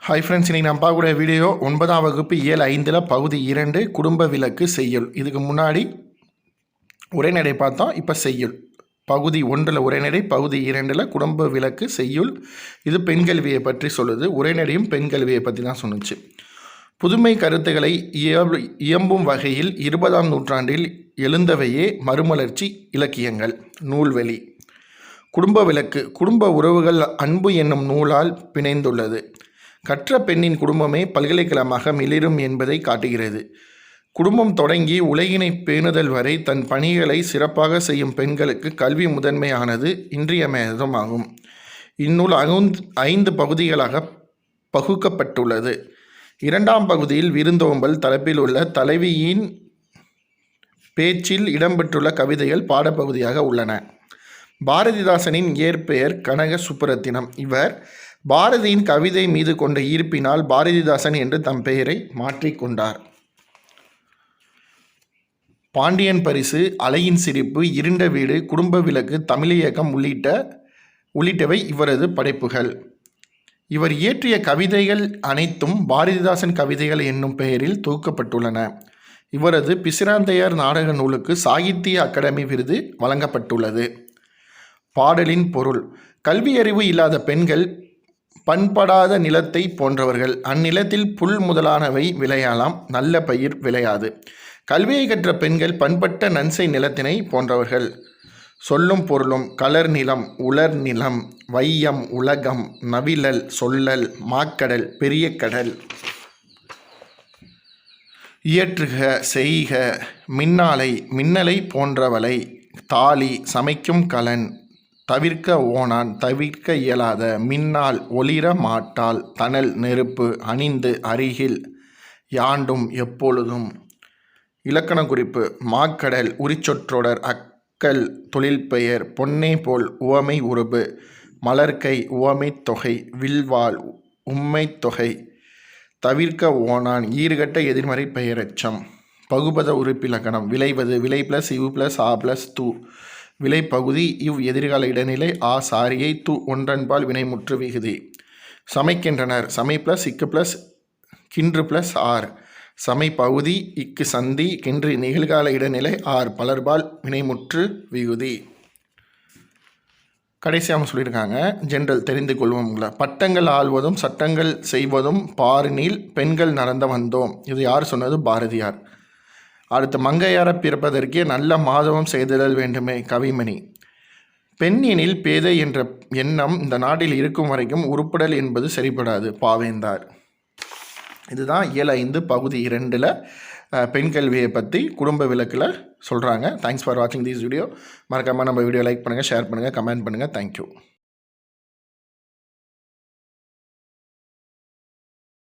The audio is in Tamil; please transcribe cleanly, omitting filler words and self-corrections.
ஹாய் ஃப்ரெண்ட்ஸ், இன்றைக்கி நான் பார்க்கக்கூடிய வீடியோ 9ஆம் வகுப்பு இயல் 5 பகுதி 2 குடும்ப விளக்கு செய்யுள். இதுக்கு முன்னாடி உரைநடை பார்த்தோம். இப்போ செய்யுள் பகுதி 1 உரைநடை, பகுதி 2 குடும்ப விளக்கு செய்யுள். இது பெண்கல்வியை பற்றி சொல்லுது. உரைநடையும் பெண்கல்வியை பற்றி தான் சொன்னுச்சு. புதுமை கருத்துக்களை இயம்பும் வகையில் 20ஆம் நூற்றாண்டில் எழுந்தவையே மறுமலர்ச்சி இலக்கியங்கள். நூல்வெளி. குடும்ப விளக்கு குடும்ப உறவுகள் அன்பு என்னும் நூலால் பிணைந்துள்ளது. கற்ற பெண்ணின் குடும்பமே பல்கலைக்கழகமாக மிளிரும் என்பதை காட்டுகிறது. குடும்பம் தொடங்கி உலகினை பேணுதல் வரை தன் பணிகளை சிறப்பாக செய்யும் பெண்களுக்கு கல்வி முதன்மையானது, இன்றியமையாததும் ஆகும். இந்நூல் 5 பகுதிகளாக பகுக்கப்பட்டுள்ளது. 2ஆம் பகுதியில் விருந்தோம்பல் தலைப்பில் உள்ள தலைவியின் பேச்சில் இடம்பெற்றுள்ள கவிதைகள் பாடப்பகுதியாக உள்ளன. பாரதிதாசனின் இயற்பெயர் கனக சுப்புரத்தினம். இவர் பாரதியின் கவிதை மீது கொண்ட ஈர்ப்பினால் பாரதிதாசன் என்று தம் பெயரை மாற்றிக்கொண்டார். பாண்டியன் பரிசு, அலையின் சிரிப்பு, இருண்ட வீடு, குடும்ப விளக்கு, தமிழியக்கம் உள்ளிட்டவை இவரது படைப்புகள். இவர் இயற்றிய கவிதைகள் அனைத்தும் பாரதிதாசன் கவிதைகள் என்னும் பெயரில் தொகுக்கப்பட்டுள்ளன. இவரது பிசிராந்தையார் நாடக நூலுக்கு சாகித்ய அகாடமி விருது வழங்கப்பட்டுள்ளது. பாடலின் பொருள். கல்வியறிவு இல்லாத பெண்கள் பண்படாத நிலத்தை போன்றவர்கள். அந்நிலத்தில் புல் முதலானவை விளையாலாம், நல்ல பயிர் விளையாது. கல்வியை கற்ற பெண்கள் பண்பட்ட நன்சை நிலத்தினை போன்றவர்கள். சொல்லும் பொருளும். கலர் நிலம், உலர் நிலம், வையம், உலகம், நவிழல், சொல்லல், மாக்கடல், பெரிய கடல். இயற்றுக, செய்க, மின்னாலை, மின்னலை போன்றவளை, தாலி, சமைக்கும் கலன், தவிர்க்க ஓனான், தவிர்க்க இயலாத, மின்னால், ஒளிர மாட்டாள், தணல், நெருப்பு, அணிந்து, அருகில், யாண்டும், எப்பொழுதும். இலக்கண குறிப்பு. மாக்கடல் உரிச்சொற்றொடர். அக்கல் தொழில்பெயர். பொன்னே போல் உவமை உருபு. மலர்க்கை உவமை தொகை. வில்வாள் உம்மை தொகை. தவிர்க்க ஓனான் ஈறுகட்ட எதிர்மறை பெயரெச்சம். பகுபத உறுப்பிலக்கணம். விளைவது விளை ப்ளஸ் இவ் ப்ளஸ் ஆ ப்ளஸ் தூ. விளை பகுதி இவ் எதிர்கால இடைநிலை ஆ சாரியை தூ ஒன்றன்பால் வினைமுற்று விகுதி. சமைக்கின்றனர். சமை ப்ளஸ் இக்கு ப்ளஸ் கின்று ப்ளஸ் ஆர். சமை பகுதி இக்கு சந்தி கின்று நிகழ்கால இடைநிலை ஆர் பலர்பால் வினைமுற்று விகுதி. கடைசியாக சொல்லியிருக்காங்க ஜென்ரல் தெரிந்து கொள்வோம்ல. பட்டங்கள் ஆள்வதும் சட்டங்கள் செய்வதும் பாரினில் பெண்கள் நடந்த வந்தோம். இது யார் சொன்னது? பாரதியார். அடுத்து மங்கையார பிறப்பதற்கே நல்ல மாதவம் செய்திடல் வேண்டுமே, கவிமணி. பெண்ணினில் பேதை என்ற எண்ணம் இந்த நாட்டில் இருக்கும் வரைக்கும் உருப்படல் என்பது சரிபடாது, பாவேந்தார். இதுதான் இயல் 5 பகுதி 2 பெண் கல்வியை பற்றி குடும்ப விளக்கில் சொல்கிறாங்க. தேங்க்ஸ் ஃபார் வாட்சிங் திஸ் வீடியோ. மறக்காமல் நம்ம வீடியோ லைக் பண்ணுங்கள், ஷேர் பண்ணுங்கள், கமெண்ட் பண்ணுங்கள். தேங்க்யூ.